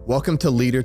Welcome to Leader,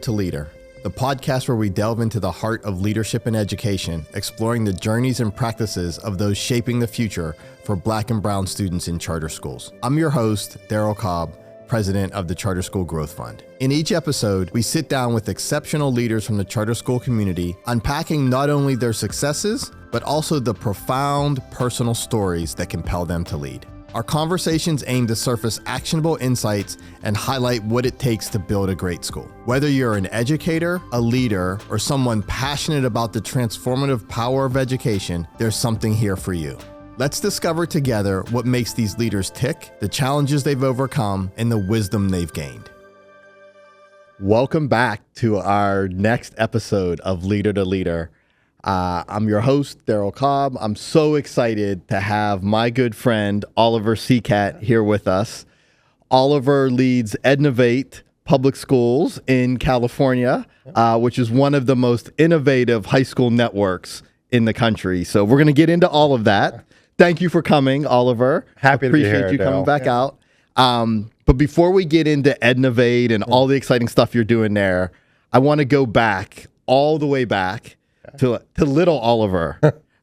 the podcast where we delve into the heart of leadership and education, exploring the journeys and practices of those shaping the future for Black and Brown students in charter schools. I'm your host, Darryl Cobb, president of the Charter School Growth Fund. In each episode, we sit down with exceptional leaders from the charter school community, unpacking not only their successes, but also the profound personal stories that compel them to lead. Our conversations aim to surface actionable insights and highlight what it takes to build a great school. Whether you're an educator, a leader, or someone passionate about the transformative power of education, there's something here for you. Let's discover together what makes these leaders tick, the challenges they've overcome, and the wisdom they've gained. Welcome back to our next episode of Leader to Leader. I'm your host, Darryl Cobb. I'm so excited to have my good friend, Oliver Sicat, here with us. Oliver leads Ednovate Public Schools in California, which is one of the most innovative high school networks in the country. So we're going to get into all of that. Thank you for coming, Oliver. Happy to be here, Appreciate you coming back out. But before we get into Ednovate and all the exciting stuff you're doing there, I want to go back, all the way back, to little Oliver,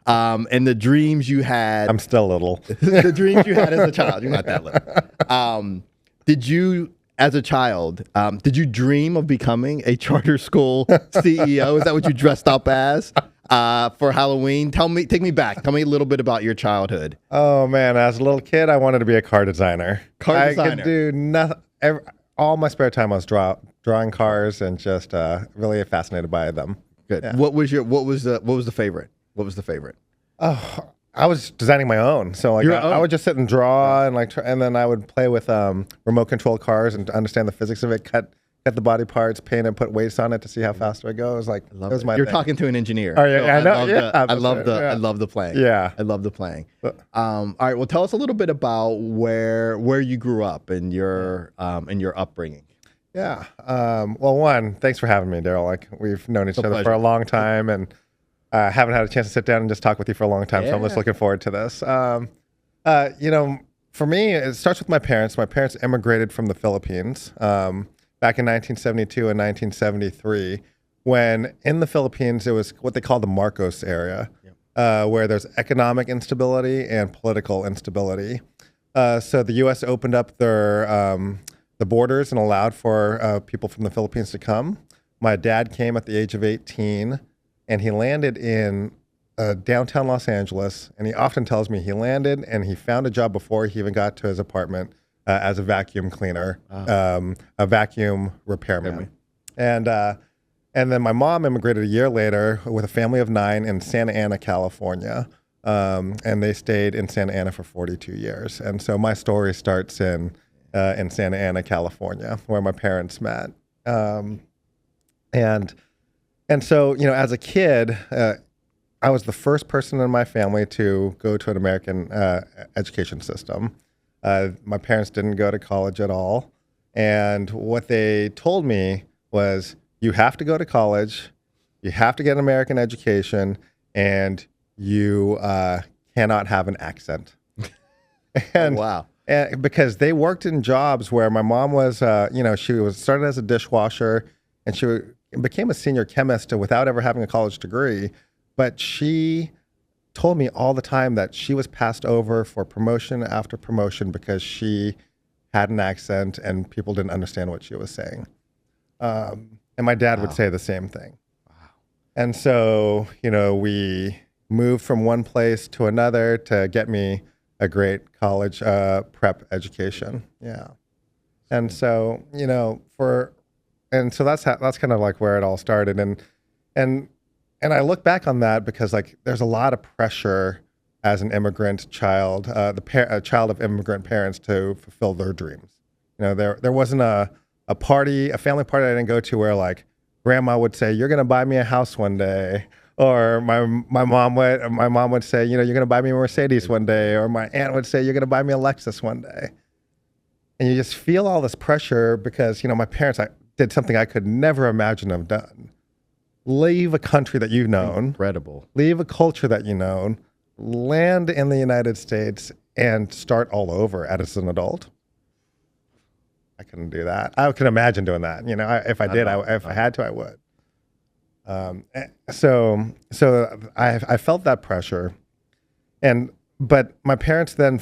and the dreams you had. I'm still little. The dreams you had as a child. You're not that little. Did you, as a child, did you dream of becoming a charter school CEO? Is that what you dressed up as for Halloween? Take me back. Tell me a little bit about your childhood. Oh man, as a little kid, I wanted to be a car designer. I could do nothing. All my spare time I was drawing cars and just really fascinated by them. Good. Yeah. What was the favorite? What was the favorite? Oh, I was designing my own. So like I would just sit and draw and then I would play with remote control cars and understand the physics of it, cut the body parts, paint and put weights on it to see how fast it would go. It was like it was my You're thing. talking to an engineer. Oh yeah, I know. I love the playing. Yeah. I love the playing. All right, well tell us a little bit about where you grew up and your upbringing. Yeah. Well, one, thanks for having me, Darryl. Like we've known each other for a long time, and haven't had a chance to sit down and just talk with you for a long time. So I'm just looking forward to this. For me, it starts with my parents. My parents immigrated from the Philippines back in 1972 and 1973, when in the Philippines it was what they call the Marcos area, where there's economic instability and political instability. So the U.S. opened up the borders and allowed for people from the Philippines to come. My dad came at the age of 18, and he landed in downtown Los Angeles. And he often tells me he landed and he found a job before he even got to his apartment as a vacuum cleaner, a vacuum repairman. And then my mom immigrated a year later with a family of 9 in Santa Ana, California. And they stayed in Santa Ana for 42 years. And so my story starts in Santa Ana, California, where my parents met. And so, as a kid, I was the first person in my family to go to an American education system. My parents didn't go to college at all. And what they told me was, you have to go to college, you have to get an American education, and you cannot have an accent. And, wow. And because they worked in jobs where my mom was, she was started as a dishwasher, and she became a senior chemist without ever having a college degree. But she told me all the time that she was passed over for promotion after promotion because she had an accent and people didn't understand what she was saying. And my dad would say the same thing. Wow. And so, we moved from one place to another to get me a great college prep education. Yeah. And so, that's kind of like where it all started. And I look back on that because like there's a lot of pressure as an immigrant child, a child of immigrant parents, to fulfill their dreams. There wasn't a family party I didn't go to where like grandma would say, "You're going to buy me a house one day." Or my mom would say, you're going to buy me a Mercedes one day. Or my aunt would say, you're going to buy me a Lexus one day. And you just feel all this pressure because, my parents did something I could never imagine have done. Leave a country that you've known. Incredible. Leave a culture that you've known. Land in the United States and start all over as an adult. I couldn't do that. I could imagine doing that. You know, if I did, if I had to, I would. So I felt that pressure, but my parents then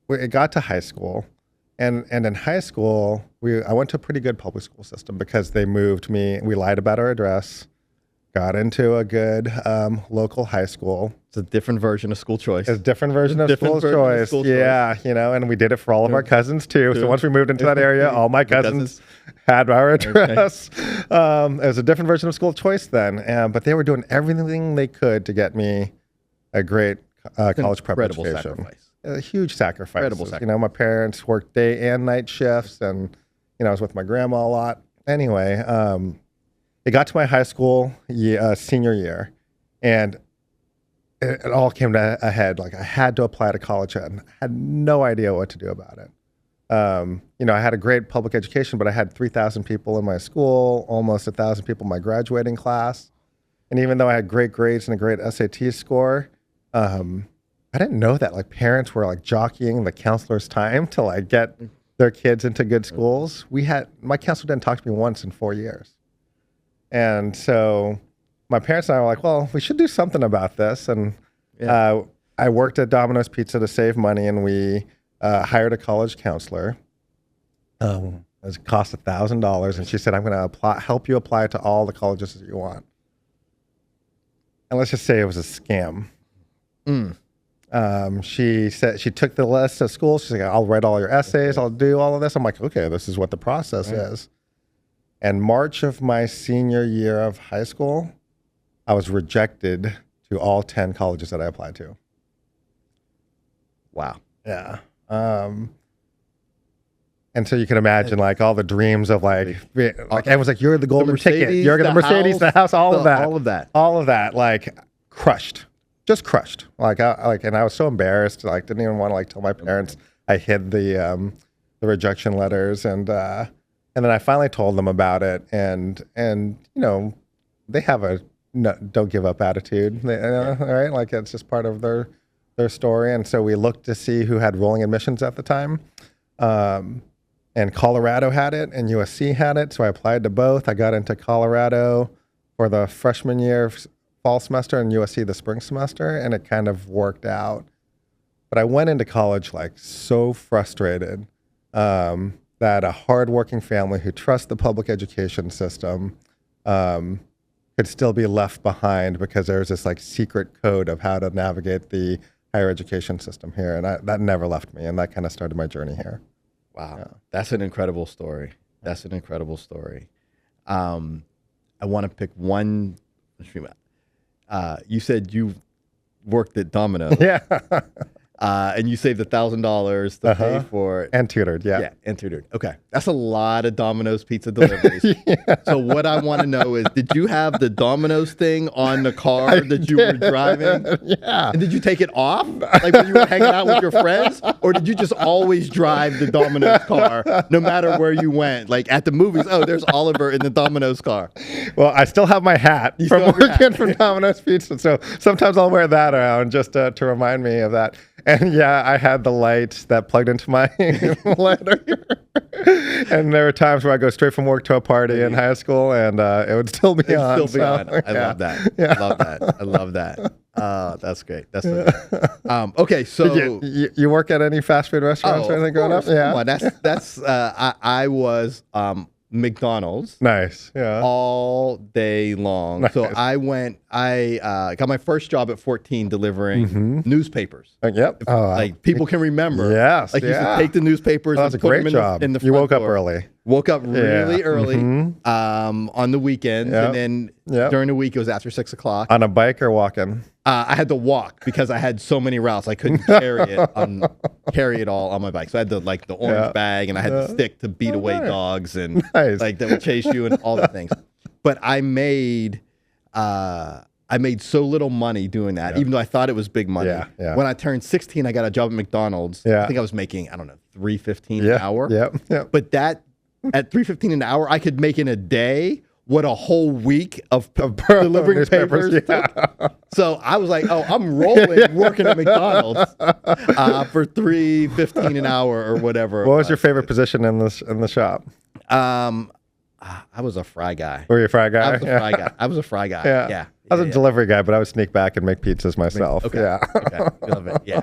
it got to high school, and in high school I went to a pretty good public school system because they moved me. We lied about our address, got into a good local high school. It's a different version of school choice. It's a different version of school choice. Yeah, you know, and we did it for all of our cousins too. So once we moved into that area, all my cousins had our address. Okay. It was a different version of school choice then, but they were doing everything they could to get me a great college prep education. Sacrifice. A huge sacrifice. Incredible sacrifice. You know, my parents worked day and night shifts, and you know, I was with my grandma a lot. Anyway, it got to my high school senior year, and it all came to a head. Like I had to apply to college, and I had no idea what to do about it. You know, I had a great public education, but I had 3,000 people in my school, almost 1,000 people in my graduating class. And even though I had great grades and a great SAT score, I didn't know that like parents were like jockeying the counselor's time to like get their kids into good schools. My counselor didn't talk to me once in 4 years. And so my parents and I were like, well, we should do something about this. And I worked at Domino's Pizza to save money, and we hired a college counselor. It cost $1,000, and she said, I'm going to help you apply to all the colleges that you want. And let's just say it was a scam. She said she took the list of schools. She's like, I'll write all your essays. I'll do all of this. I'm like, okay, this is what the process is. And March of my senior year of high school, I was rejected to all 10 colleges that I applied to. Wow. Yeah. And so you can imagine like all the dreams of like everyone's like, you're the golden ticket. You're the Mercedes, the house, all of that, like crushed, just crushed. And I was so embarrassed. Like didn't even want to like tell my parents. I hid the rejection letters, and then I finally told them about it, and you know, they have a don't give up attitude, right? Like it's just part of their story. And so we looked to see who had rolling admissions at the time. And Colorado had it and USC had it. So I applied to both. I got into Colorado for the freshman year fall semester and USC the spring semester, and it kind of worked out. But I went into college like so frustrated that a hardworking family who trusts the public education system could still be left behind because there's this like secret code of how to navigate the higher education system here. And that never left me. And that kind of started my journey here. Wow. Yeah. That's an incredible story. That's an incredible story. I want to pick one. You said you worked at Domino's. Yeah. And you saved $1,000 to pay for it. And tutored, yeah. And tutored. Okay. That's a lot of Domino's pizza deliveries. Yeah. So what I want to know is, did you have the Domino's thing on the car that you were driving? Yeah. And did you take it off? Like when you were hanging out with your friends? Or did you just always drive the Domino's car no matter where you went? Like at the movies, oh, there's Oliver in the Domino's car. Well, I still have my hat from working for Domino's Pizza. So sometimes I'll wear that around just to remind me of that. And yeah, I had the light that plugged into my letter. And there were times where I go straight from work to a party in high school, and it would still be on. Still be on. I love that. Yeah. I love that. I love that. That's great. That's so good. Okay, so you work at any fast food restaurants or anything growing up? Yeah, come on, that's. I was McDonald's. Nice. Yeah. All day long. Nice. So I got my first job at 14 delivering newspapers. Yep. Like people can remember. Yes. Like you used to take the newspapers and put them in the front You woke up door. early. Woke up really early on the weekends, and then during the week it was after 6 o'clock. On a bike or walking? I had to walk because I had so many routes. I couldn't carry it all on my bike. So I had the orange bag, and I had the stick to beat away dogs and like that would chase you and all the things. But I made so little money doing that, even though I thought it was big money. Yeah. When I turned 16, I got a job at McDonald's. I think I was making, I don't know, $3.15 an hour. Yep. But that at $3.15 an hour, I could make in a day what a whole week of delivering papers took. Yeah. So I was like, oh, I'm rolling working at McDonald's for $3.15 an hour or whatever. What was your favorite position in the shop? I was a fry guy. Were you a fry guy? I was a fry guy. I was a fry guy. Yeah. I was a delivery guy, but I would sneak back and make pizzas myself. Okay. Yeah. Okay. Love it. Yeah.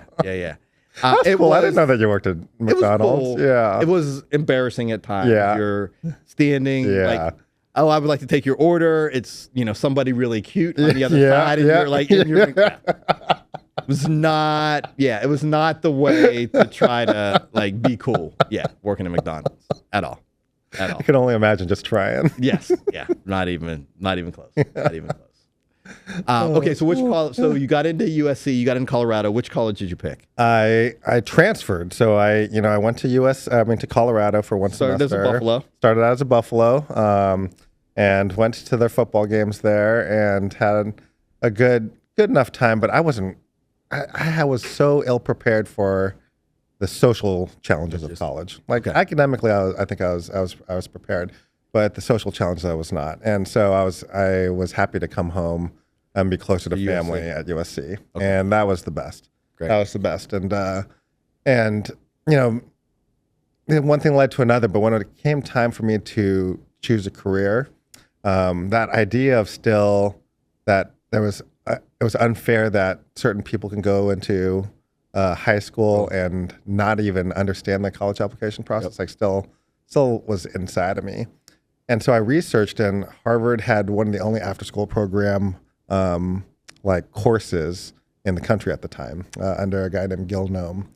That's cool. I didn't know that you worked at McDonald's. It was cool. Yeah. It was embarrassing at times. Yeah. You're standing like, oh, I would like to take your order. It's, somebody really cute on the other side. And you're like, it was not the way to try to like be cool. Yeah. Working at McDonald's at all. I can only imagine just trying. Yes. Yeah. Not even close. Not even close. Okay. So which college? So you got into USC. You got in Colorado. Which college did you pick? I transferred. So I went to to Colorado for one semester. Started out as a Buffalo. And went to their football games there and had a good enough time. But I was so ill prepared for the social challenges of college. Like academically, I think I was prepared, but the social challenges I was not. And so I was happy to come home and be closer to family at USC, and that was the best. Great. That was the best. And one thing led to another. But when it came time for me to choose a career, that idea of still that it was unfair that certain people can go into high school and not even understand the college application process, like still was inside of me. And so I researched, and Harvard had one of the only after-school program courses in the country at the time, under a guy named Gil Nome.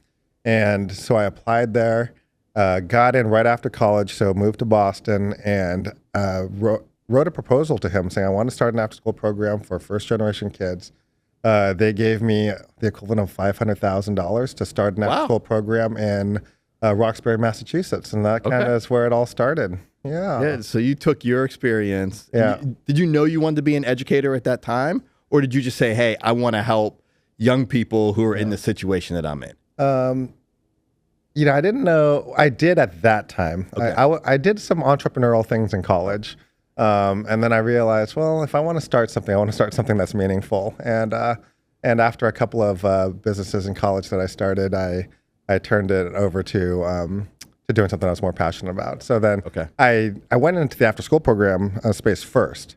And so I applied there, got in right after college, so moved to Boston, and wrote a proposal to him saying I want to start an after-school program for first-generation kids. They gave me the equivalent of $500,000 to start an after-school program in Roxbury, Massachusetts, and that kind of is where it all started. Yeah. So you took your experience. Yeah. Did you know you wanted to be an educator at that time, or did you just say, "Hey, I want to help young people who are in the situation that I'm in"? I didn't know. I did at that time. Okay. I did some entrepreneurial things in college. And then I realized, well, if I want to start something, I want to start something that's meaningful. And after a couple of businesses in college that I started, I turned it over to doing something I was more passionate about. So then I went into the after school program space first,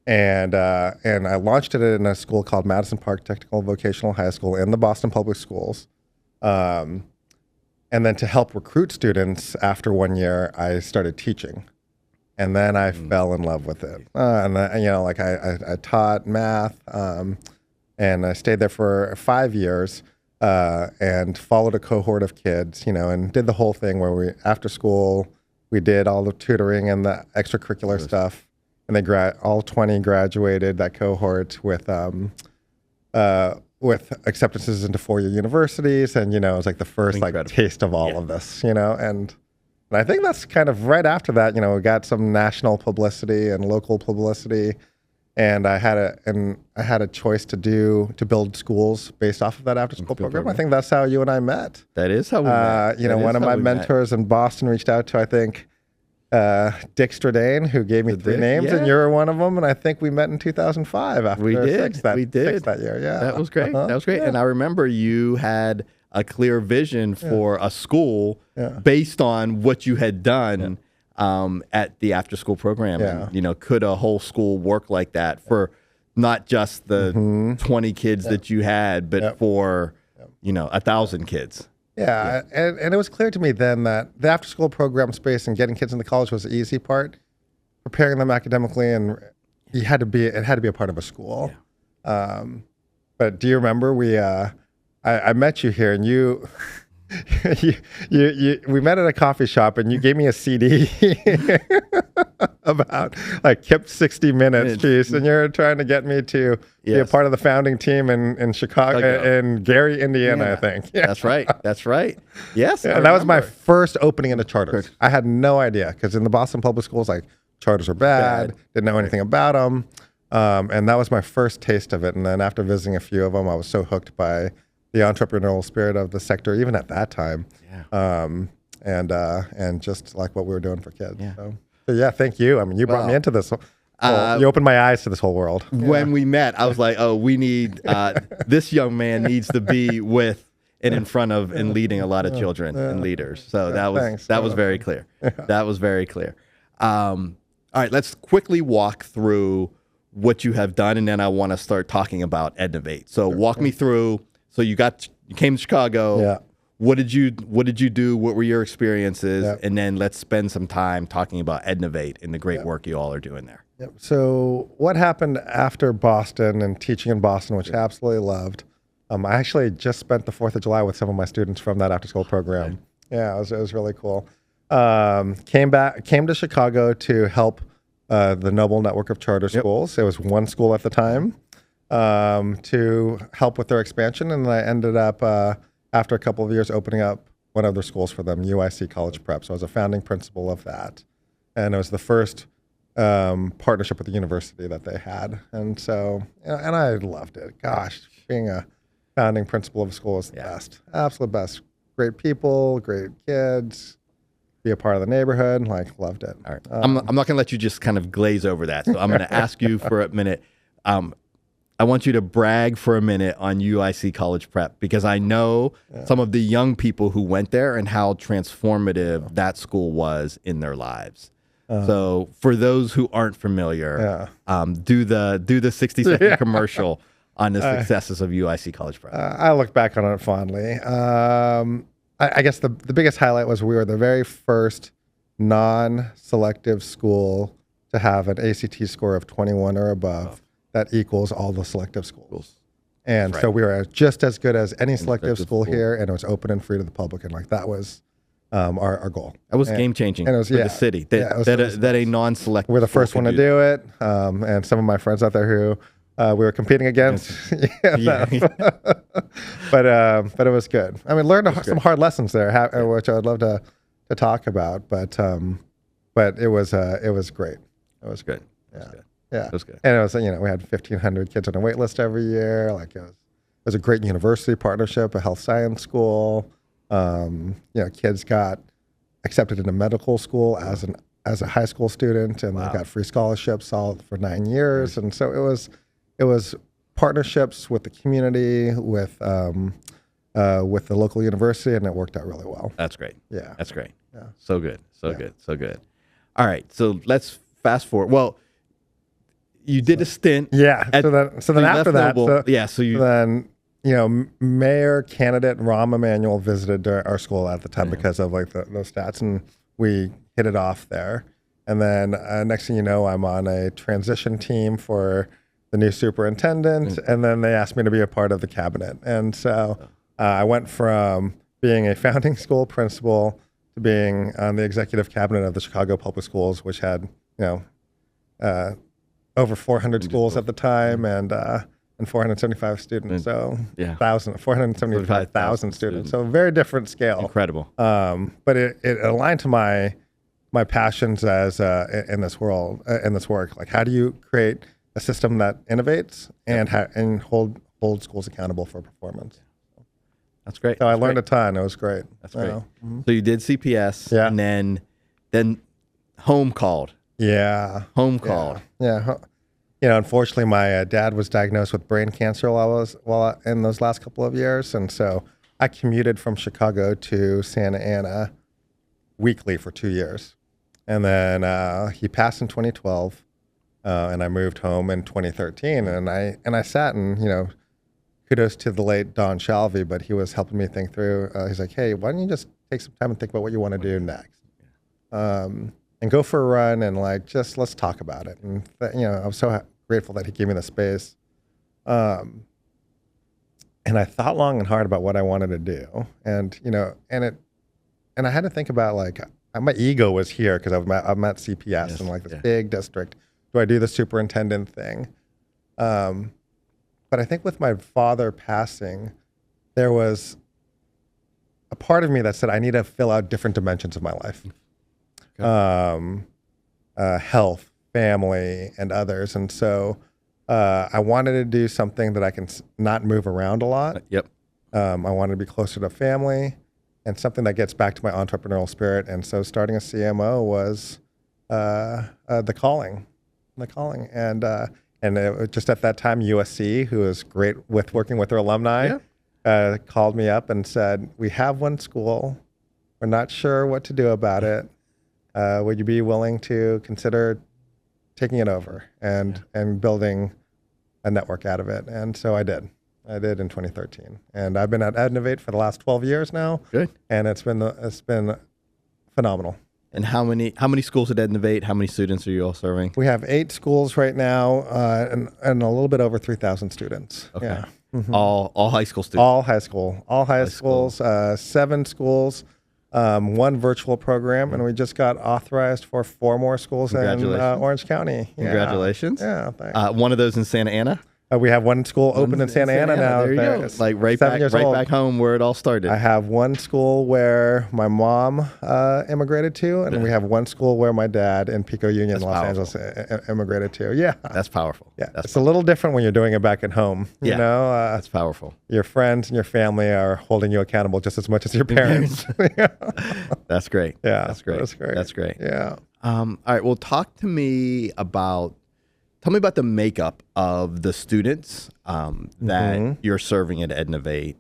and I launched it in a school called Madison Park Technical Vocational High School in the Boston Public Schools. And then to help recruit students after 1 year, I started teaching. And then I fell in love with it. And then, I taught math, and I stayed there for 5 years, and followed a cohort of kids, and did the whole thing where after school, we did all the tutoring and the extracurricular stuff. And they all 20 graduated that cohort with acceptances into 4-year universities. And, it was like the first taste of all of this, and I think that's kind of right after that, we got some national publicity and local publicity, and I had a choice to build schools based off of that after school program. I think that's how you and I met. That is how we met. One of my mentors in Boston reached out to, I think, Dick Stradane, who gave me three names, and you were one of them. And I think we met in 2005 after we did. Six that year. Yeah, that was great. That was great. And I remember you had a clear vision for a school based on what you had done at the after school program. Yeah. And, could a whole school work like that for not just the 20 kids that you had, but for 1,000 kids? Yeah. And it was clear to me then that the after school program space and getting kids into college was the easy part. Preparing them academically, and it had to be a part of a school. Yeah. But do you remember I met you here, and you we met at a coffee shop, and you gave me a CD about Kip's 60 Minutes piece, and you're trying to get me to be a part of the founding team in Chicago, in Gary, Indiana, I think. Yeah. That's right. Yes. And that was my first opening into charters. I had no idea, because in the Boston Public Schools, charters are bad. Didn't know anything about them. And that was my first taste of it. And then after visiting a few of them, I was so hooked by the entrepreneurial spirit of the sector, even at that time. Yeah. And just like what we were doing for kids. Yeah. So yeah, thank you. I mean, you brought me into this. You opened my eyes to this whole world. When we met, I was like, oh, we need, this young man needs to be with and in front of and leading a lot of children and leaders. So that was very clear. That was very clear. All right, let's quickly walk through what you have done, and then I want to start talking about Ednovate. So walk me through. So you came to Chicago. Yeah. What did you do? What were your experiences? Yep. And then let's spend some time talking about Ednovate and the great work you all are doing there. Yep. So what happened after Boston and teaching in Boston, which I absolutely loved. I actually just spent the 4th of July with some of my students from that after school program. Okay. Yeah, it was really cool. Came to Chicago to help the Noble Network of Charter Schools. It was one school at the time, to help with their expansion. And I ended up, after a couple of years, opening up one of their schools for them, UIC College Prep. So I was a founding principal of that. And it was the first partnership with the university that they had. And so, and I loved it. Gosh, being a founding principal of a school is the best, absolute best. Great people, great kids, be a part of the neighborhood, loved it. All right. I'm not going to let you just kind of glaze over that. So I'm going to ask you for a minute. I want you to brag for a minute on UIC College Prep, because I know some of the young people who went there and how transformative that school was in their lives. So for those who aren't familiar, do the 60-second commercial on the successes of UIC College Prep. I look back on it fondly. I guess the biggest highlight was we were the very first non-selective school to have an ACT score of 21 or above that equals all the selective schools. And so we were just as good as any selective school here, and it was open and free to the public. And that was our goal. That was game-changing for the city. That a non-selective we're the first one to do it. And some of my friends out there who we were competing against. But it was good. I mean, learned some hard lessons there, which I would love to talk about. But it was great. It was good. Yeah, it was good. And it was, we had 1,500 kids on a wait list every year. It was a great university partnership, a health science school. Kids got accepted into medical school as a high school student, and they got free scholarships all for 9 years. And so it was partnerships with the community, with the local university, and it worked out really well. That's great. Yeah, that's great. Yeah, so good, so good. All right, so let's fast forward. Well, you did a stint. Yeah. So then after that, then Mayor candidate Rahm Emanuel visited our school at the time because of those stats, and we hit it off there. And then next thing you know, I'm on a transition team for the new superintendent, and then they asked me to be a part of the cabinet. And so I went from being a founding school principal to being on the executive cabinet of the Chicago Public Schools, which had over 400 schools at the time, and 475 students. So 475,000 students. So very different scale. Incredible. But it aligned to my passions as in this world, in this work. How do you create a system that innovates and hold schools accountable for performance? That's great. So I learned a ton. It was great. That's great. Mm-hmm. So you did CPS, and then home called. Yeah. Home called. Yeah. Unfortunately, my dad was diagnosed with brain cancer while in those last couple of years, and so I commuted from Chicago to Santa Ana weekly for 2 years, and then he passed in 2012, and I moved home in 2013, and I sat and kudos to the late Don Shalvey, but he was helping me think through. He's like, hey, why don't you just take some time and think about what you want to do next? And go for a run and just let's talk about it. And I'm so grateful that he gave me the space. And I thought long and hard about what I wanted to do. And I had to think about my ego was here because I'm at CPS and this big district. Do I do the superintendent thing? But I think with my father passing, there was a part of me that said I need to fill out different dimensions of my life. Health, family, and others. And so I wanted to do something that I can not move around a lot. I wanted to be closer to family and something that gets back to my entrepreneurial spirit. And so starting a CMO was the calling. the calling. And it was just at that time, USC, who was great with working with their alumni, called me up and said, "We have one school. We're not sure what to do about it. Would you be willing to consider taking it over and building a network out of it?" And so I did. I did in 2013, and I've been at Ednovate for the last 12 years now. Good. And it's been phenomenal. And how many schools at Ednovate? How many students are you all serving? We have 8 schools right now, and a little bit over 3,000 students. Okay. Yeah. All high school students. All high schools. 7 schools. 1 virtual program, and we just got authorized for 4 more schools in Orange County. Yeah. Congratulations. Yeah, thanks. One of those in Santa Ana? We have 1 school open in Santa Ana now. There you go. Like right back home where it all started. I have 1 school where my mom immigrated to, and we have 1 school where my dad in Pico Union, Los Angeles, immigrated to. Yeah. That's powerful. Yeah. It's a little different when you're doing it back at home. You know? That's powerful. Your friends and your family are holding you accountable just as much as your parents. That's great. Yeah. That's great. That's great. Yeah. All right. Well, tell me about the makeup of the students that you're serving at Ednovate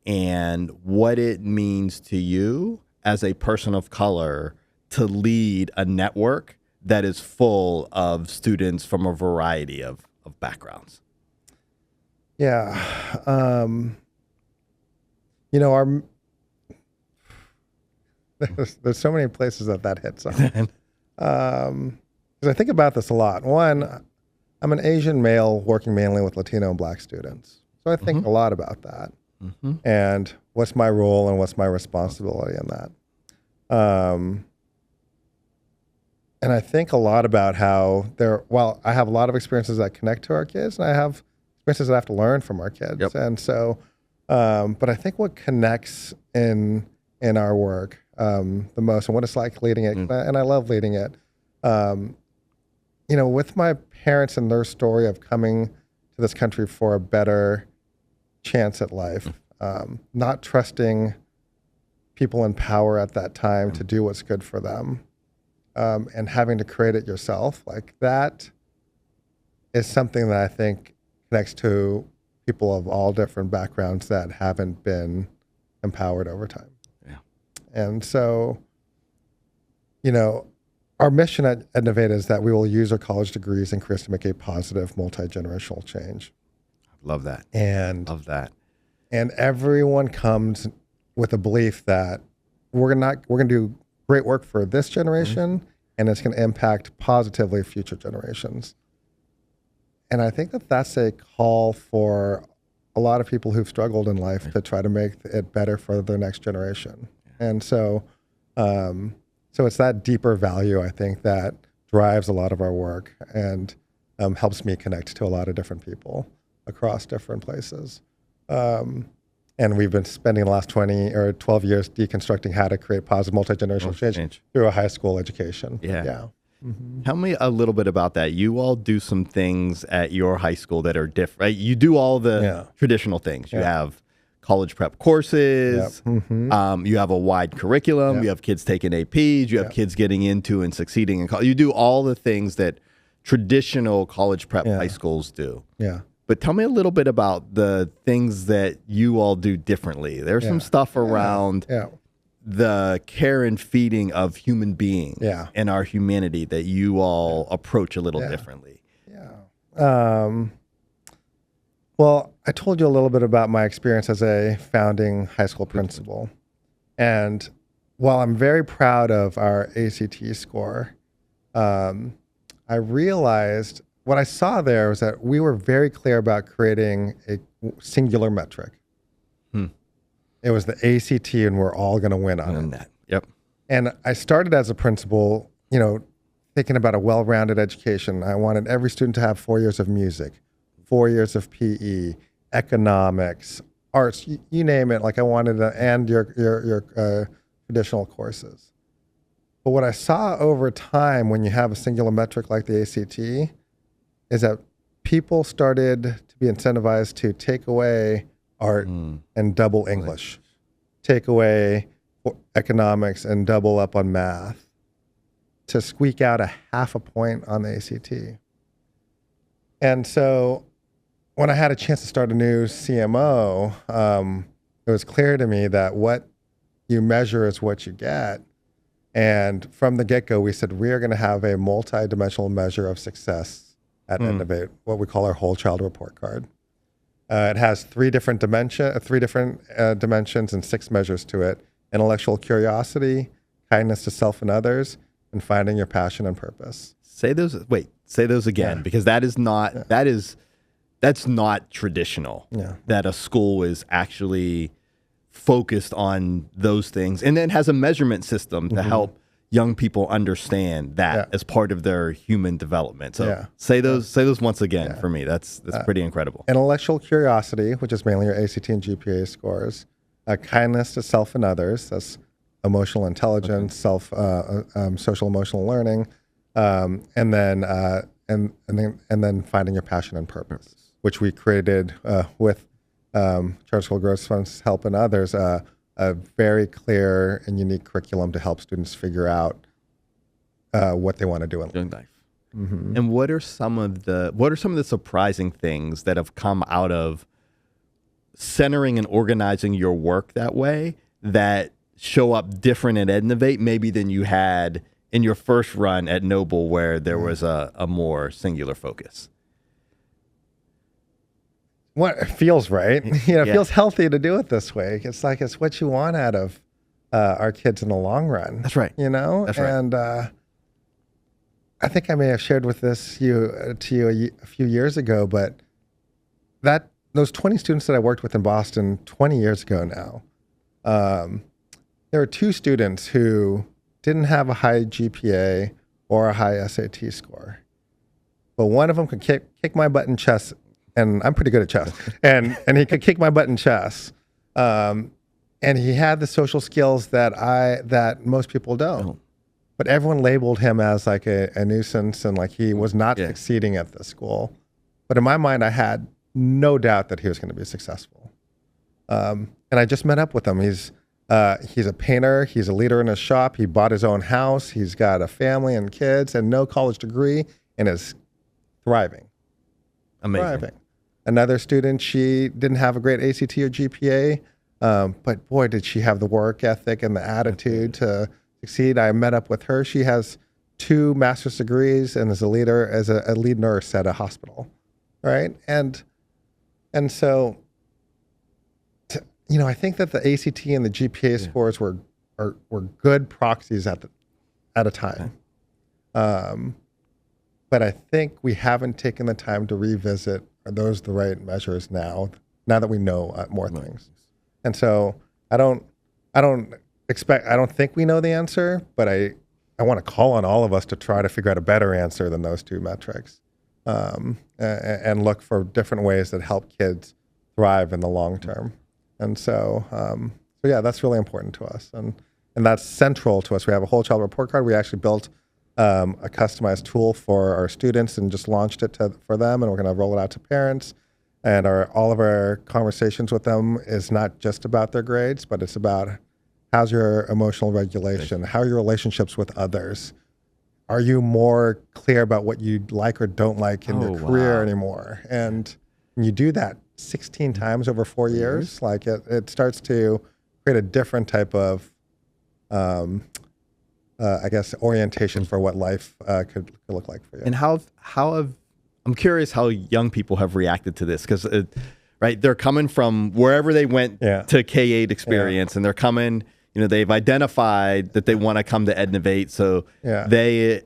and what it means to you as a person of color to lead a network that is full of students from a variety of backgrounds. Yeah. There's so many places that hits on. Because I think about this a lot. One, I'm an Asian male working mainly with Latino and Black students. So I think a lot about that. And what's my role and what's my responsibility in that. And I think a lot about how I have a lot of experiences that connect to our kids, and I have experiences that I have to learn from our kids. Yep. And so, but I think what connects in our work the most, and what it's like leading it, and I love leading it, with my parents and their story of coming to this country for a better chance at life, not trusting people in power at that time to do what's good for them, and having to create it yourself, like that is something that I think connects to people of all different backgrounds that haven't been empowered over time. Yeah. And so, our mission at Ednovate is that we will use our college degrees and careers to make a positive multi-generational change. Love that. Love that. And everyone comes with a belief that we're going to do great work for this generation, and it's going to impact positively future generations. And I think that that's a call for a lot of people who've struggled in life to try to make it better for their next generation. And so, so it's that deeper value, I think, that drives a lot of our work and helps me connect to a lot of different people across different places. And we've been spending the last 20 or 12 years deconstructing how to create positive multi-generational change through a high school education. Yeah. Tell me a little bit about that. You all do some things at your high school that are different. Right? You do all the traditional things. You have college prep courses. You have a wide curriculum. You have kids taking APs. You have kids getting into and succeeding in college. You do all the things that traditional college prep high schools do. Yeah. But tell me a little bit about the things that you all do differently. There's some stuff around the care and feeding of human beings and our humanity that you all approach a little differently. Well, I told you a little bit about my experience as a founding high school principal. And while I'm very proud of our ACT score, I realized what I saw there was that we were very clear about creating a singular metric. It was the ACT, and we're all going to win on it. Yep. And I started as a principal, thinking about a well-rounded education. I wanted every student to have 4 years of music, 4 years of PE, economics, arts, you name it. Like I wanted to, and your traditional courses. But what I saw over time when you have a singular metric like the ACT is that people started to be incentivized to take away art and double English, take away economics and double up on math, to squeak out a half a point on the ACT. And so when I had a chance to start a new CMO, it was clear to me that what you measure is what you get. And from the get-go, we said we are going to have a multi-dimensional measure of success at Ednovate, what we call our whole child report card. It has three different dimensions and 6 measures to it: intellectual curiosity, kindness to self and others, and finding your passion and purpose. Say those again, because that's not traditional. That a school is actually focused on those things, and then has a measurement system to help young people understand that as part of their human development. So say those once again for me. That's pretty incredible. Intellectual curiosity, which is mainly your ACT and GPA scores. Kindness to self and others. That's emotional intelligence, social emotional learning, and then finding your passion and purpose, which we created with Charter School Growth Fund's help and others, a very clear and unique curriculum to help students figure out what they want to do in life. And what are some of the surprising things that have come out of centering and organizing your work that way that show up different at Ednovate maybe than you had in your first run at Noble, where there was a more singular focus? What it feels right. It feels healthy to do it this way. It's like it's what you want out of our kids in the long run. That's right. That's right. And I think I may have shared with this to you a few years ago, but those 20 students that I worked with in Boston 20 years ago now, there were 2 students who didn't have a high GPA or a high SAT score, but one of them could kick my butt in chess. And I'm pretty good at chess, and he could kick my butt in chess, and he had the social skills that most people don't. But everyone labeled him as like a nuisance, and like he was not succeeding at the school. But in my mind, I had no doubt that he was going to be successful. And I just met up with him. He's a painter. He's a leader in his shop. He bought his own house. He's got a family and kids and no college degree, and is thriving. Amazing. Thriving. Another student, she didn't have a great ACT or GPA, but boy, did she have the work ethic and the attitude to succeed. I met up with her. She has 2 master's degrees and is a lead nurse at a hospital, right? And so, I think that the ACT and the GPA scores were good proxies at a time. But I think we haven't taken the time to revisit, are those the right measures now that we know more things? And so I don't think we know the answer, but I want to call on all of us to try to figure out a better answer than those 2 metrics, and look for different ways that help kids thrive in the long term. And so that's really important to us. And that's central to us. We have a whole child report card. We actually built a customized tool for our students and just launched it for them, and we're going to roll it out to parents. And all of our conversations with them is not just about their grades, but it's about how's your emotional regulation, how are your relationships with others, are you more clear about what you like or don't like in your career anymore? And when you do that 16 times over 4 years, like it starts to create a different type of orientation for what life could look like for you. And I'm curious how young people have reacted to this, because they're coming from wherever they went to K-8 experience, and they're coming, they've identified that they want to come to Ednovate, so they've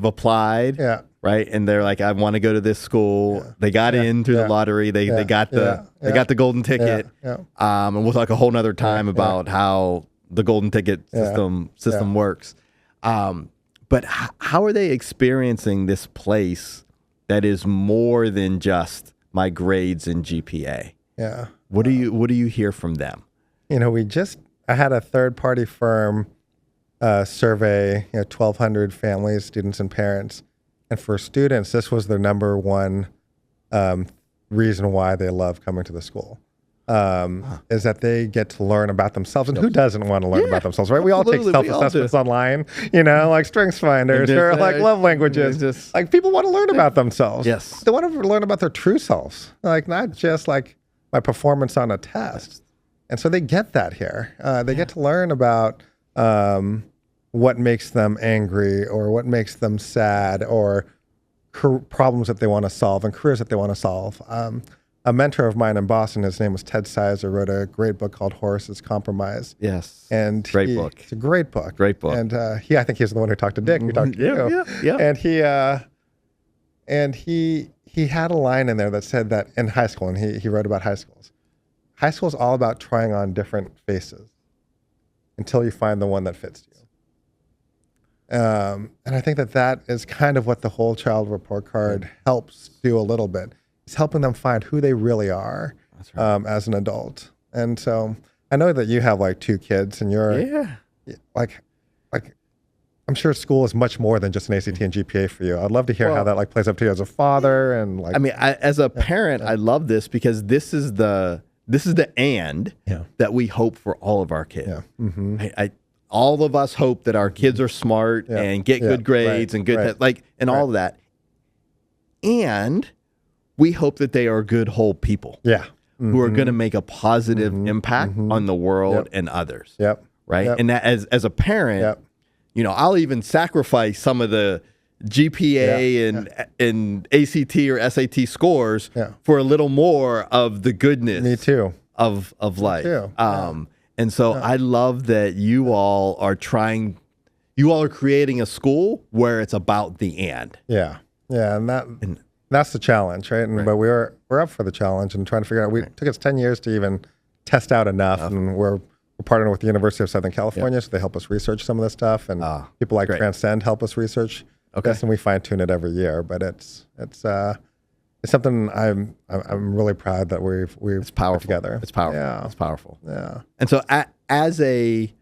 applied, right? And they're like, I want to go to this school. They got in through the lottery. They got the golden ticket. And we'll talk a whole nother time about how the golden ticket system works. But how are they experiencing this place that is more than just my grades and GPA? What do you hear from them? I had a third-party firm survey 1,200 families, students, and parents, and for students, this was their number one reason why they love coming to the school. is that they get to learn about themselves. And who doesn't want to learn about themselves, right? We all take self-assessments online, like strengths finders or like love languages. Like people want to learn about themselves. Yes. They want to learn about their true selves, like not just like my performance on a test. And so they get that here. They get to learn about what makes them angry or what makes them sad or problems that they want to solve and careers that they want to solve. A mentor of mine in Boston, his name was Ted Sizer, wrote a great book called Horace's Compromise. Yes. And great book. It's a great book. Great book. And I think he's the one who talked to Dick. Who talked to you. Yeah. And he had a line in there that said that in high school, and he wrote about high schools. High school is all about trying on different faces until you find the one that fits you. And I think that is kind of what the whole child report card helps do a little bit. It's helping them find who they really are as an adult. And so I know that you have like 2 kids and you're like I'm sure school is much more than just an ACT and GPA for you. I'd love to hear how that like plays up to you as a father and like. I mean, as a parent, I love this because this is the and that we hope for all of our kids. Yeah. Mm-hmm. All of us hope that our kids are smart and get good grades and good all of that. And we hope that they are good whole people. Yeah. Mm-hmm. Who are going to make a positive impact on the world and others. Yep. Right. Yep. And that as a parent, I'll even sacrifice some of the GPA and ACT or SAT scores for a little more of the goodness. Me too. Of life. Me too. And so I love that you all are creating a school where it's about the and. Yeah. Yeah. And that's the challenge, right? But we're up for the challenge and trying to figure out. It took us 10 years to even test out enough, and we're partnering with the University of Southern California, so they help us research some of this stuff, and people like Transcend help us research this, and we fine tune it every year. But it's something I'm really proud that we've put together. It's powerful. Yeah. It's powerful. Yeah. And so as a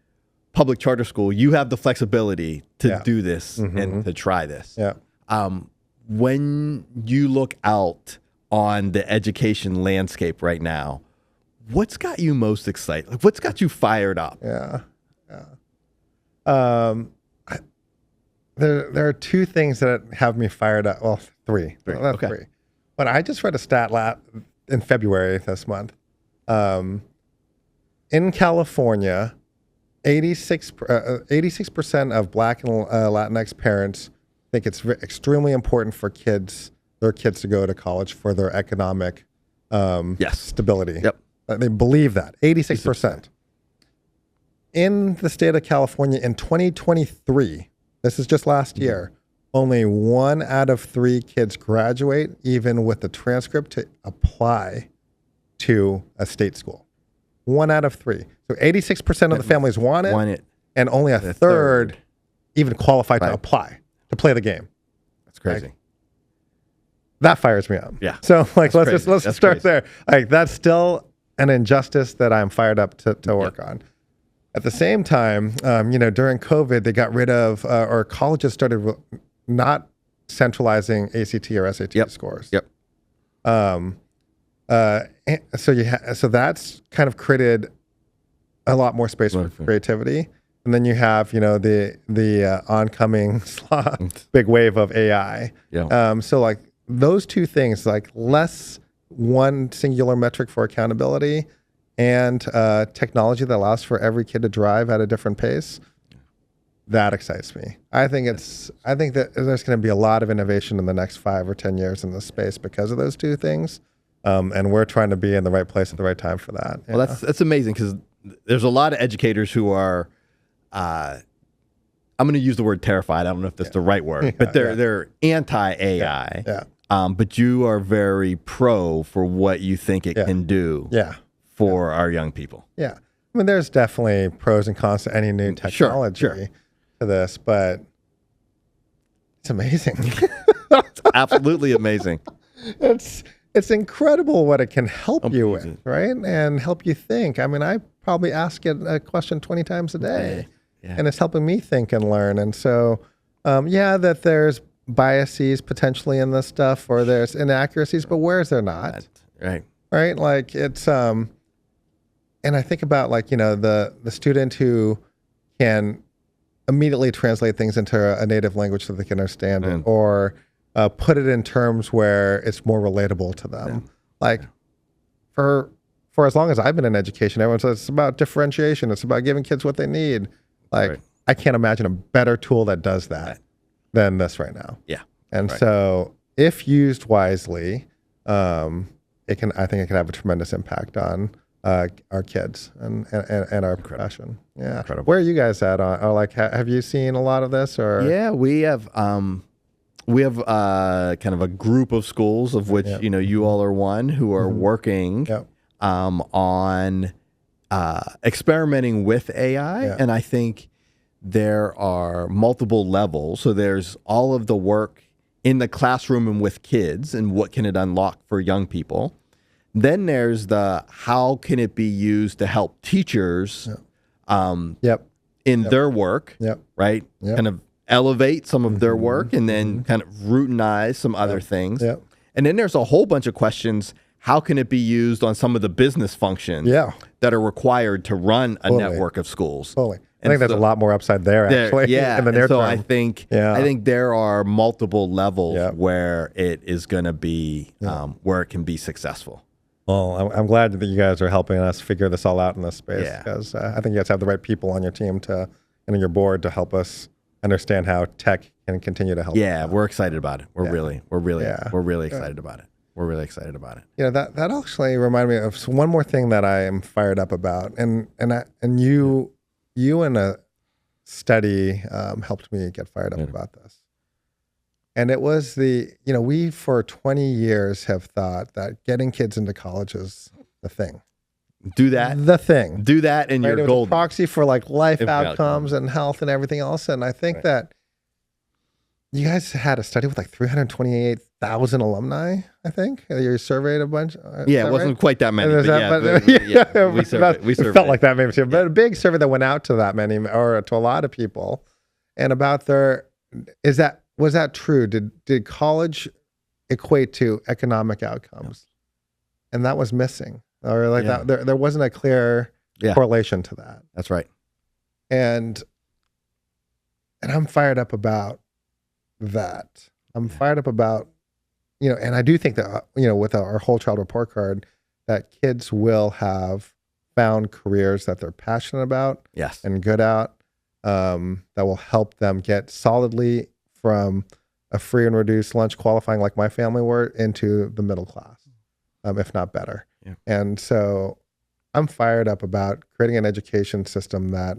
public charter school, you have the flexibility to do this and to try this. Yeah. When you look out on the education landscape right now, what's got you most excited? Like, what's got you fired up? Yeah. There are 2 things that have me fired up. Well, 3. Well, that's 3. But I just read a stat in February this month. In California, 86% of Black and Latinx parents think it's extremely important for their kids to go to college for their economic stability. Yep. They believe that, 86%. In the state of California in 2023, this is just last year, only 1 out of 3 kids graduate, even with the transcript to apply to a state school. 1 out of 3. So 86% of the families want it, and only a third even qualify to apply to play the game. That's crazy. Like, that fires me up. Yeah. So let's just start there. Like that's still an injustice that I'm fired up to work on. At the same time, during COVID, they got rid of or colleges started not centralizing ACT or SAT scores. Yep. So that's kind of created a lot more space for creativity. And then you have, the oncoming big wave of AI. Yeah. So like those 2 things, like less one singular metric for accountability and technology that allows for every kid to drive at a different pace, that excites me. I think that there's going to be a lot of innovation in the next 5 or 10 years in this space because of those 2 things. And we're trying to be in the right place at the right time for that. Well, that's amazing because there's a lot of educators who are, I'm going to use the word terrified. I don't know if that's the right word, but they're anti-AI. Yeah. But you are very pro for what you think it can do for our young people. Yeah. I mean, there's definitely pros and cons to any new technology to this, but it's amazing. It's absolutely amazing. It's incredible what it can help you with, right? And help you think. I mean, I probably ask it a question 20 times a day, and it's helping me think and learn. And so, that there's biases potentially in this stuff, or there's inaccuracies, but where is there not? Right. Right? Like it's, and I think about like, the student who can immediately translate things into a native language so they can understand it, or put it in terms where it's more relatable to them. Like for as long as I've been in education, everyone says it's about differentiation. It's about giving kids what they need. Like I can't imagine a better tool that does that than this right now. Yeah. And so if used wisely, I think it can have a tremendous impact on our kids and our profession. Yeah. Incredible. Where are you guys at on, or like, have you seen a lot of this, or? Yeah, we have kind of a group of schools of which, you all are one, who are working on experimenting with AI. And I think there are multiple levels. So there's all of the work in the classroom and with kids and what can it unlock for young people. Then there's the how can it be used to help teachers in their work, right? Kind of elevate some of their work and then kind of routinize some other things. And then there's a whole bunch of questions. How can it be used on some of the business functions that are required to run a network of schools? I think there's a lot more upside there, actually. In the near term. I think there are multiple levels where it is going to be where it can be successful. Well, I'm glad that you guys are helping us figure this all out in this space, because I think you guys have the right people on your team and on your board to help us understand how tech can continue to help. Yeah, we're excited about it. We're really excited about it. We're really excited about it. That actually reminded me of one more thing that I am fired up about, and you in a study helped me get fired up about this. And it was we for 20 years have thought that getting kids into college is the thing. Do that. The thing. Do that and you're golden. It was a proxy for like life outcomes and health and everything else. And I think that you guys had a study with like 328,000 alumni, I think. You surveyed a bunch. It wasn't quite that many. We surveyed. It felt like that maybe too. But a big survey that went out to that many, or to a lot of people. And about was that true? Did college equate to economic outcomes? And that was missing. Or like that there wasn't a clear correlation to that. That's right. And I'm fired up about that. I'm fired up about, and I do think that, with our whole child report card, that kids will have found careers that they're passionate about and good at, that will help them get solidly from a free and reduced lunch qualifying like my family were into the middle class, if not better. And so I'm fired up about creating an education system that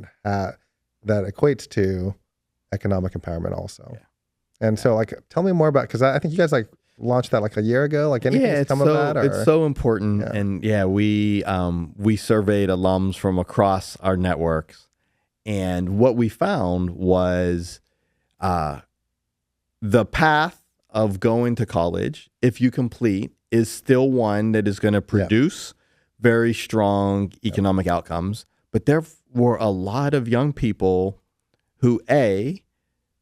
equates to economic empowerment also. And so like, tell me more about, because I think you guys like launched that like a year ago, like anything's come of that? Or? It's so important. And we surveyed alums from across our networks. And what we found was the path of going to college, if you complete, is still one that is going to produce very strong economic outcomes. But there were a lot of young people who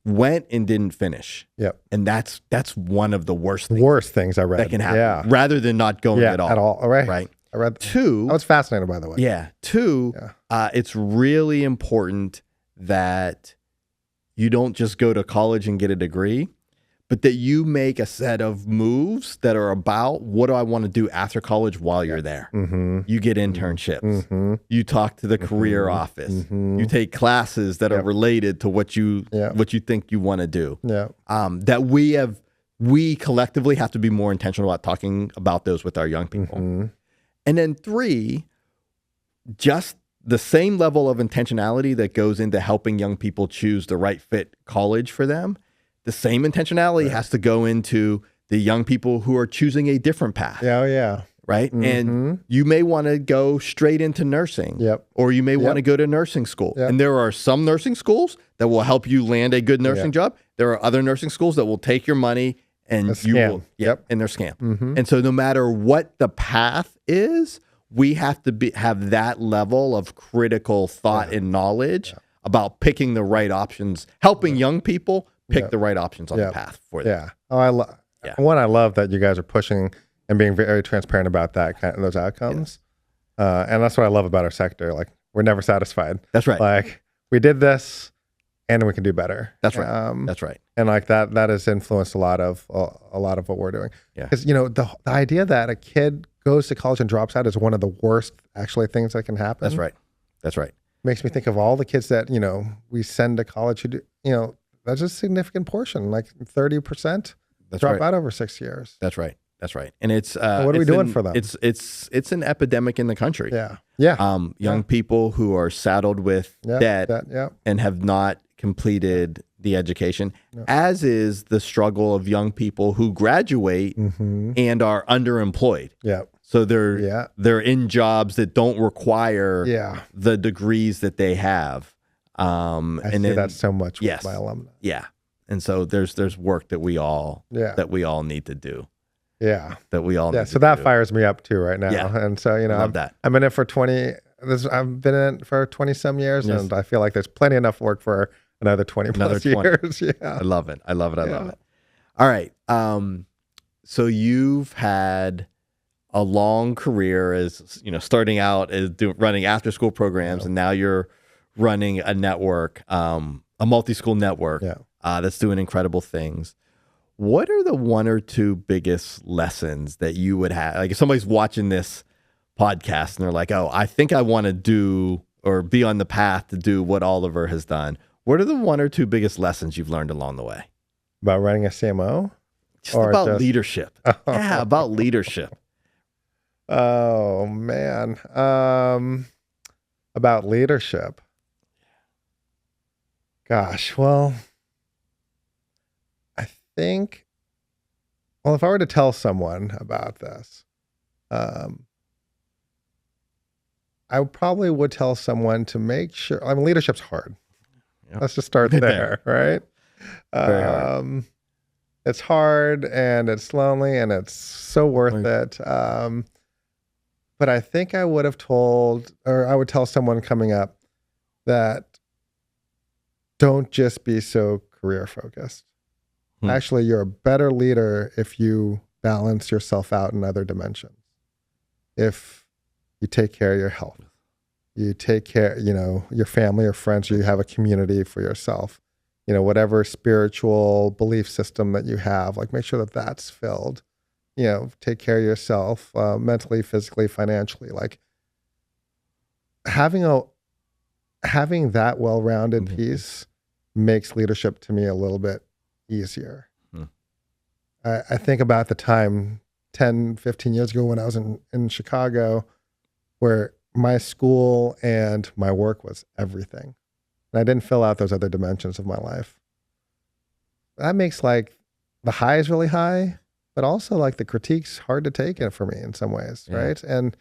went and didn't finish. And that's one of the worst things I read that can happen. Rather than not going at all. All right. Right. I read. Two. I was fascinated, by the way. Two. It's really important that you don't just go to college and get a degree, but that you make a set of moves that are about what do I want to do after college while you're there. You get internships. You talk to the career office. You take classes that are related to what you think you want to do. That we collectively have to be more intentional about talking about those with our young people. And then three, just the same level of intentionality that goes into helping young people choose the right fit college for them. The same intentionality has to go into the young people who are choosing a different path. Right? And you may want to go straight into nursing. Or you may want to go to nursing school. And there are some nursing schools that will help you land a good nursing job. There are other nursing schools that will take your money and and they're scam. And so no matter what the path is, we have to have that level of critical thought and knowledge about picking the right options, helping young people pick the right options on the path for them. I love that you guys are pushing and being very transparent about that those outcomes. And that's what I love about our sector. Like, we're never satisfied. That's right. Like, we did this and we can do better. That's right. That's right. And like that has influenced a lot of what we're doing. Yeah. Because, the idea that a kid goes to college and drops out is one of the worst actually things that can happen. That's right. That's right. Makes me think of all the kids that, we send to college who do, that's a significant portion, like 30% drop out over 6 years. That's right. That's right. And it's what are we doing for them? It's an epidemic in the country. Yeah. Yeah. Young people who are saddled with debt and have not completed the education, as is the struggle of young people who graduate and are underemployed. Yeah. So they're in jobs that don't require the degrees that they have. I see that so much with my alumni. Yeah. And so there's work that we all need to do. Yeah. That we all need to do. So that fires me up too right now. Yeah. And so, I'm in it for I've been in it for 20 some years, and I feel like there's plenty enough work for another 20 plus years. Yeah. I love it. I love it. All right. So you've had a long career as, starting out as running after school programs, and now you're running a network, a multi-school network that's doing incredible things. What are the one or two biggest lessons that you would have? Like, if somebody's watching this podcast and they're like, oh, I think I want to do or be on the path to do what Oliver has done. What are the one or two biggest lessons you've learned along the way? About running a CMO? Just about leadership. Yeah, about leadership. Oh, man. About leadership. Gosh, well, I think, if I were to tell someone about this, I probably would tell someone to make sure, leadership's hard. Yep. Let's just start there, right? Very hard. It's hard and it's lonely and it's so worth it. But I think I would have I would tell someone coming up that don't just be so career focused. Actually, you're a better leader if you balance yourself out in other dimensions. If you take care of your health, you take care, your family or friends, you have a community for yourself, whatever spiritual belief system that you have, like make sure that that's filled, take care of yourself, mentally, physically, financially, like having that well-rounded piece makes leadership to me a little bit easier. I think about the time 10, 15 years ago when I was in Chicago, where my school and my work was everything. And I didn't fill out those other dimensions of my life. That makes the high is really high, but also the critique's hard to take for me in some ways, right? And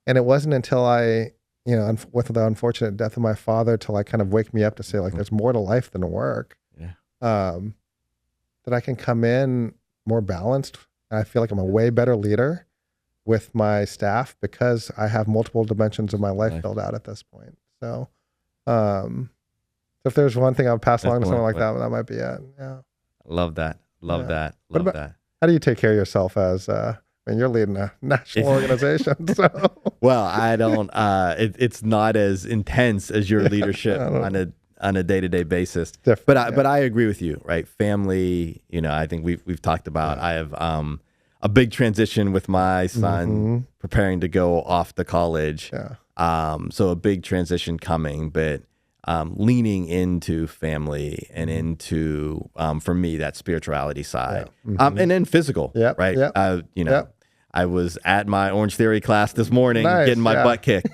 it wasn't until I, with the unfortunate death of my father, till kind of wake me up to say there's more to life than work. That I can come in more balanced. And I feel like I'm a way better leader with my staff because I have multiple dimensions of my life filled out at this point. So, if there's one thing I would pass along to someone like that might be it. Yeah. Love that. Love that. How do you take care of yourself as, you're leading a national organization, so. Well, I don't, it's not as intense as your leadership on a day-to-day basis. But I agree with you, right? Family, I think we've talked about, I have, a big transition with my son preparing to go off to college. So a big transition coming, but leaning into family and into, for me, that spirituality side. And then physical, right? I was at my Orange Theory class this morning, getting my butt kicked.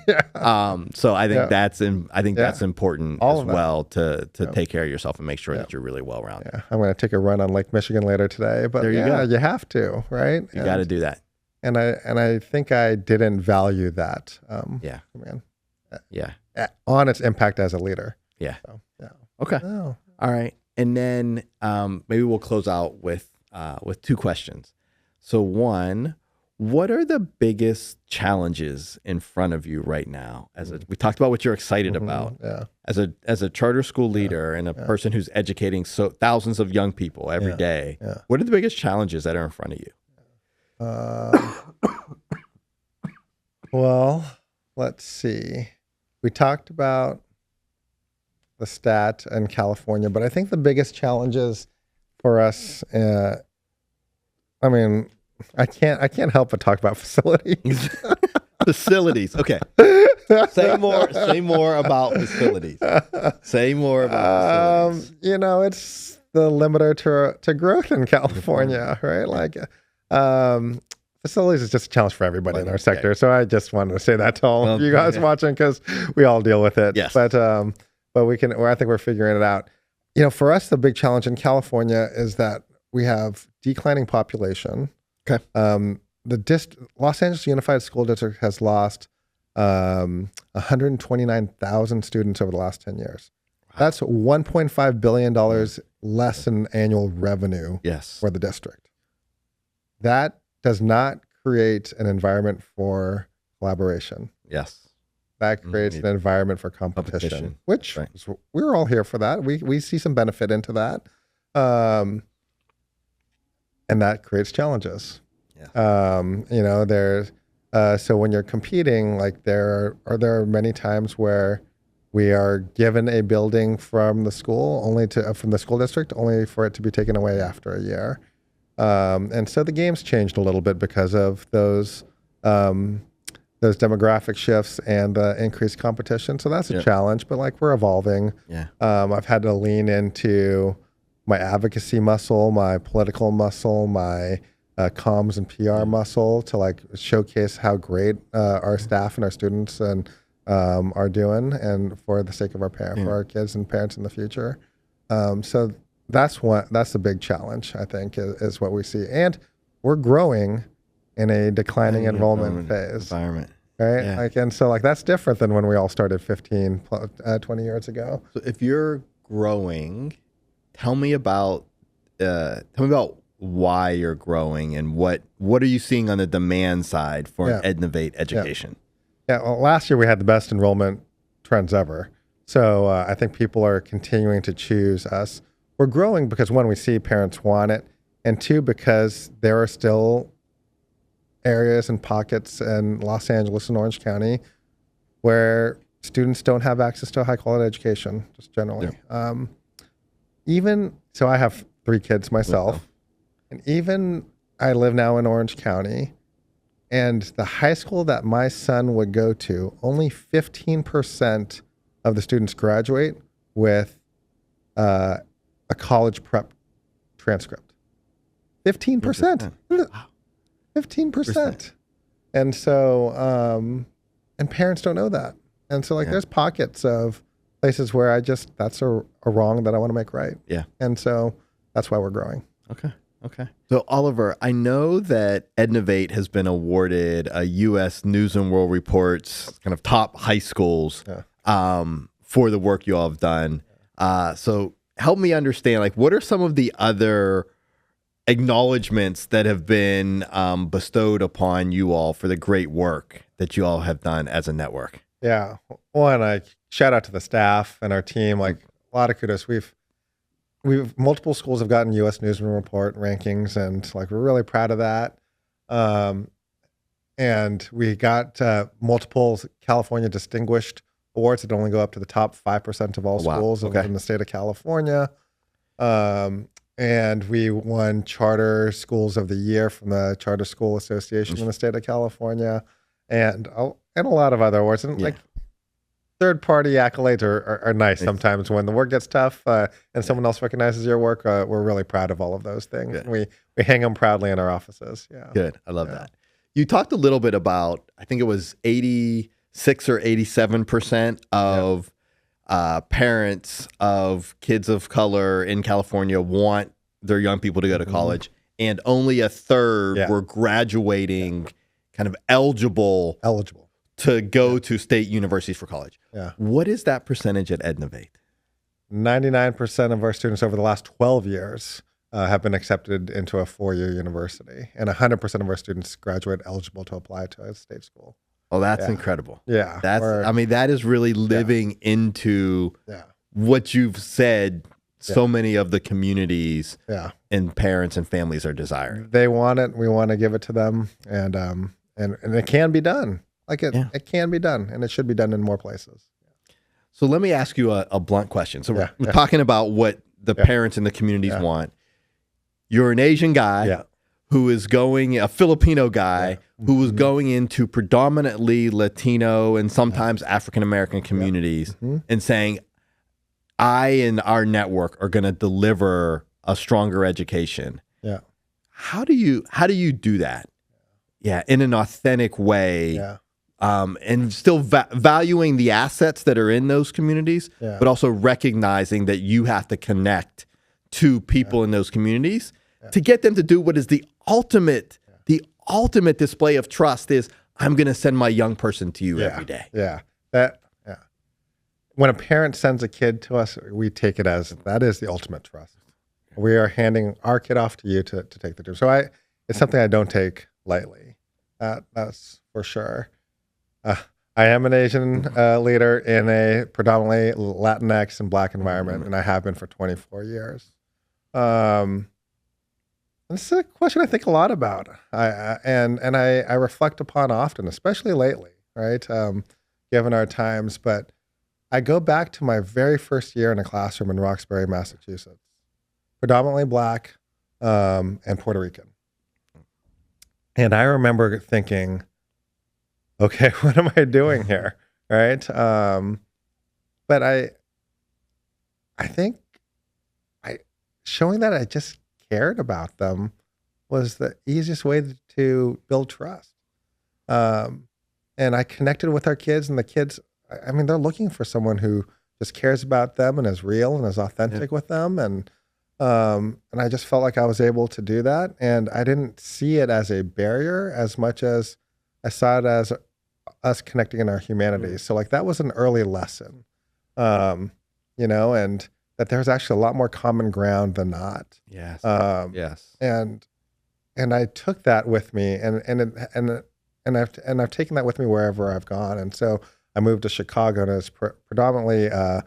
So I think that's important as well to take care of yourself and make sure that you're really well rounded. I'm going to take a run on Lake Michigan later today, but there you go. You have to, right? You got to do that. And I think I didn't value that. On its impact as a leader. So, Okay. All right. And then maybe we'll close out with two questions. So one, what are the biggest challenges in front of you right now? We talked about what you're excited about. As a charter school leader and a person who's educating thousands of young people every day. What are the biggest challenges that are in front of you? Well, let's see. We talked about the stat in California, but I think the biggest challenges for us, I mean, I can't help but talk about facilities. Facilities. Okay. Say more about facilities. Say more about facilities. It's the limiter to growth in California, right? Like, facilities is just a challenge for everybody in our sector. So I just wanted to say that to all of you guys watching, because we all deal with it. Yes. But I think we're figuring it out. For us, the big challenge in California is that we have declining population. Okay. Los Angeles Unified School District has lost 129,000 students over the last 10 years. Wow. That's $1.5 billion less in annual revenue for the district. That does not create an environment for collaboration. Yes. That creates an environment for competition. Which we're all here for that. We see some benefit into that. And that creates challenges. Yeah. There's so when you're competing, like there are many times where we are given a building from the school from the school district only for it to be taken away after a year. And so the game's changed a little bit because of those demographic shifts and the increased competition. So that's a challenge, but like we're evolving. Yeah. I've had to lean into my advocacy muscle, my political muscle, my comms and PR muscle to like showcase how great our staff and our students and are doing, and for the sake of our for our kids and parents in the future. So that's the big challenge, I think, is what we see. And we're growing in a declining enrollment phase. Environment. Right? Yeah. That's different than when we all started 15, 20 years ago. So if you're growing, tell me about why you're growing and what are you seeing on the demand side for an Ednovate education? Yeah. Well, last year we had the best enrollment trends ever. So I think people are continuing to choose us. We're growing because, one, we see parents want it, and two, because there are still areas and pockets in Los Angeles and Orange County where students don't have access to a high quality education, just generally. Yeah. So I have 3 kids myself, and even I live now in Orange County, and the high school that my son would go to, only 15% of the students graduate with a college prep transcript. 15%. Wow. 15%. And so, and parents don't know that. And so there's pockets of places where that's a wrong that I want to make right. Yeah. And so that's why we're growing. Okay. So Oliver, I know that Ednovate has been awarded a U.S. News and World Report's kind of top high schools for the work you all have done. So help me understand, what are some of the other acknowledgments that have been bestowed upon you all for the great work that you all have done as a network? Yeah. One, I shout out to the staff and our team. A lot of kudos. We've multiple schools have gotten U.S. News and Report rankings, and we're really proud of that. And we got multiple California distinguished awards that only go up to the top 5% of all schools in the state of California. And we won Charter Schools of the Year from the Charter School Association in the state of California, and a lot of other awards. And third-party accolades are nice sometimes when the work gets tough and someone else recognizes your work. We're really proud of all of those things. And we hang them proudly in our offices. Yeah. Good. I love that. You talked a little bit about, I think it was 86 or 87% of parents of kids of color in California want their young people to go to college, and only a third were graduating kind of eligible to go to state universities for college. Yeah. What is that percentage at Ednovate? 99% of our students over the last 12 years have been accepted into a 4-year university, and 100% of our students graduate eligible to apply to a state school. Oh, that's incredible. Yeah. That is really living into what you've said so many of the communities and parents and families are desiring. They want it. We want to give it to them. And it can be done. Like it can be done, and it should be done in more places. So let me ask you a blunt question. So Yeah, we're talking about what the parents and the communities want. You're an Asian guy who is going, a Filipino guy who is going into predominantly Latino and sometimes African-American communities and saying, I and our network are going to deliver a stronger education. Yeah. How do you do that? Yeah, in an authentic way. Yeah. And still valuing the assets that are in those communities, but also recognizing that you have to connect to people in those communities to get them to do what is the ultimate display of trust is, I'm going to send my young person to you every day. Yeah. When a parent sends a kid to us, we take it as that is the ultimate trust. We are handing our kid off to you to take the trip. So it's something I don't take lightly. That's for sure. I am an Asian leader in a predominantly Latinx and Black environment, and I have been for 24 years. This is a question I think a lot about, I reflect upon often, especially lately, right? Given our times, but I go back to my very first year in a classroom in Roxbury, Massachusetts, predominantly Black and Puerto Rican, and I remember thinking, okay, what am I doing here, right? But I think showing that I just cared about them was the easiest way to build trust. And I connected with our kids, and the kids, I mean, they're looking for someone who just cares about them and is real and is authentic with them. And I just felt like I was able to do that. And I didn't see it as a barrier as much as I saw it as us connecting in our humanity. So like that was an early lesson, and that there's actually a lot more common ground than not. Yes. And I took that with me, and I've taken that with me wherever I've gone. And so I moved to Chicago, and it's predominantly a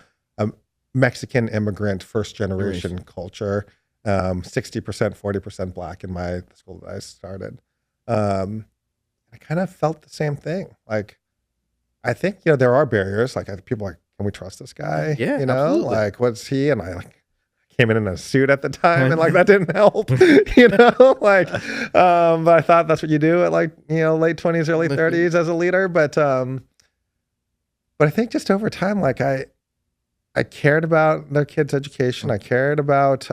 Mexican immigrant first generation culture, 60%, 40% Black in my school that I started. I kind of felt the same thing. Like, I think, there are barriers. Like people are like, can we trust this guy? Yeah, absolutely. Like, what's he? And I came in a suit at the time, and like that didn't help, but I thought that's what you do at late 20s, early 30s as a leader. But I think just over time, like I cared about their kids' education. I cared about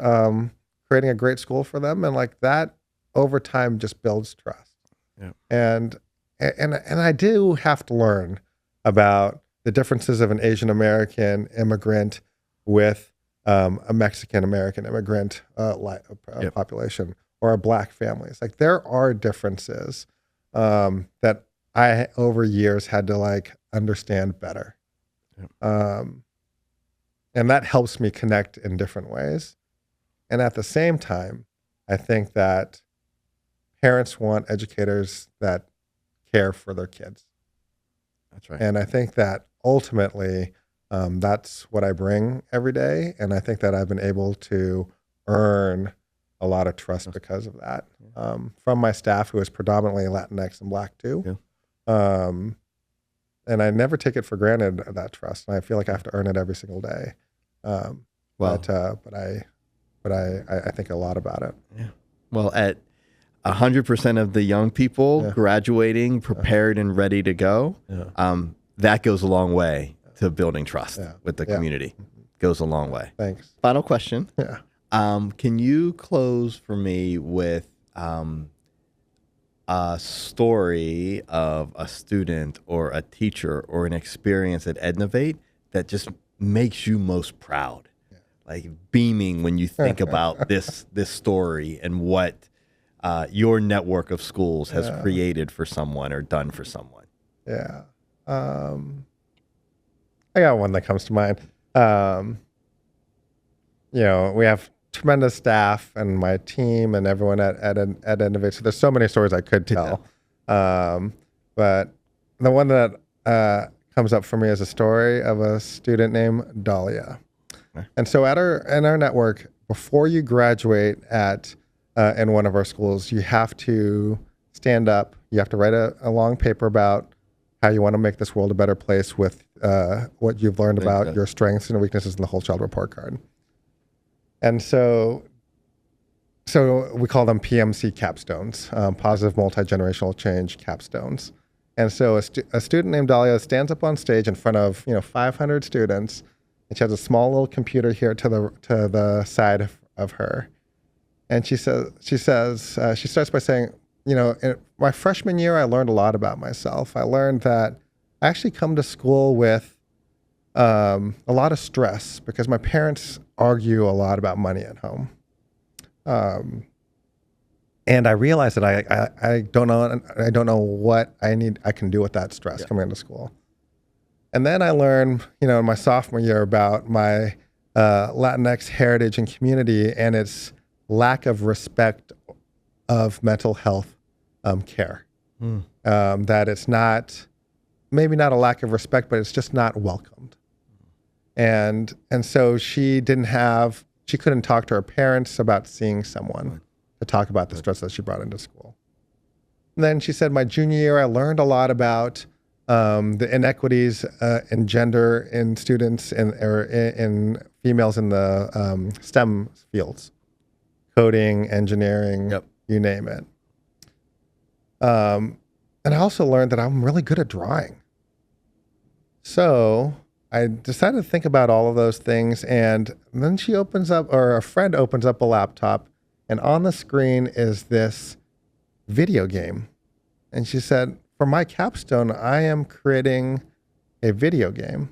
creating a great school for them. And like that over time just builds trust. Yeah. And I do have to learn about the differences of an Asian American immigrant with a Mexican American immigrant population, or a Black families. Like there are differences that I over years had to like understand better. Yeah. And that helps me connect in different ways. And at the same time, I think that parents want educators that care for their kids. That's right. And I think that ultimately, that's what I bring every day. And I think that I've been able to earn a lot of trust because of that, from my staff, who is predominantly Latinx and Black too. Yeah. And I never take it for granted, that trust. And I feel like I have to earn it every single day. But I think a lot about it. Yeah. Well, at 100% of the young people graduating, prepared and ready to go, that goes a long way to building trust with the community. Goes a long way. Thanks. Final question. Yeah. Can you close for me with a story of a student or a teacher or an experience at Ednovate that just makes you most proud? Like beaming when you think about this story and what your network of schools has created for someone or done for someone. Yeah. I got one that comes to mind. We have tremendous staff and my team and everyone at Ednovate. So there's so many stories I could tell. But the one that comes up for me is a story of a student named Dahlia. And so in our network, before you graduate in one of our schools, you have to stand up. You have to write a long paper about how you want to make this world a better place with what you've learned about your strengths and weaknesses in the whole child report card. And so we call them PMC capstones, positive multi-generational change capstones. And so a student named Dahlia stands up on stage in front of 500 students, and she has a small little computer here to the side of her. And she starts by saying, in my freshman year, I learned a lot about myself. I learned that I actually come to school with a lot of stress because my parents argue a lot about money at home. And I realized that I don't know what I can do with that stress coming into school. And then I learned, in my sophomore year about my Latinx heritage and community and its lack of respect of mental health care. That it's maybe not a lack of respect, but it's just not welcomed. And so she couldn't talk to her parents about seeing someone to talk about the stress that she brought into school. And then she said, my junior year, I learned a lot about the inequities in gender in students or in females in the STEM fields, coding, engineering, you name it. And I also learned that I'm really good at drawing. So I decided to think about all of those things, and then a friend opens up a laptop, and on the screen is this video game. And she said, for my capstone, I am creating a video game.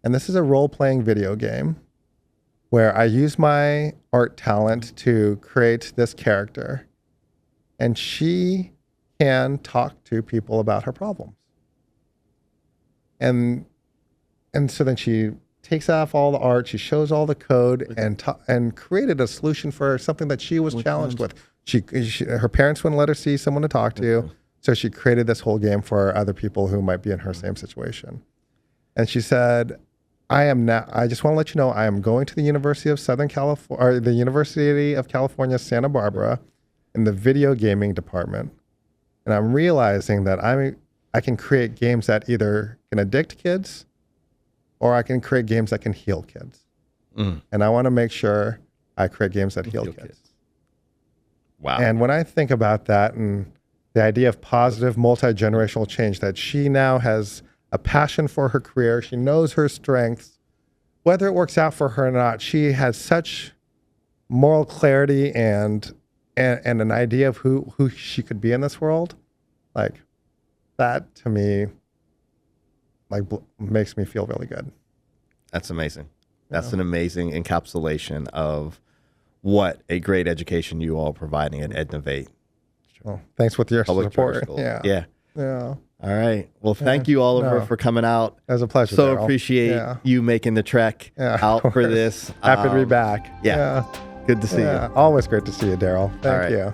And this is a role-playing video game where I use my art talent to create this character. And she can talk to people about her problems. And so then she takes off all the art, she shows all the code, and created a solution for something that she was challenged with. Her parents wouldn't let her see someone to talk to, so she created this whole game for other people who might be in her same situation. And she said, I just want to let you know, I am going to the University of Southern California, or the University of California, Santa Barbara, in the video gaming department. And I'm realizing that I can create games that either can addict kids, or I can create games that can heal kids. And I want to make sure I create games that heal kids. Wow. And when I think about that and the idea of positive multi-generational change, that she now has a passion for her career, she knows her strengths, whether it works out for her or not, she has such moral clarity and an idea of who she could be in this world. Like, that to me makes me feel really good. That's amazing. That's an amazing encapsulation of what a great education you all are providing at Ednovate. Well, thanks with your support. Yeah. All right. Well, thank you, Oliver, for coming out. It was a pleasure. So Darryl. Appreciate you making the trek out for this. Happy to be back. Yeah. Good to see you. Always great to see you, Darryl. Thank you.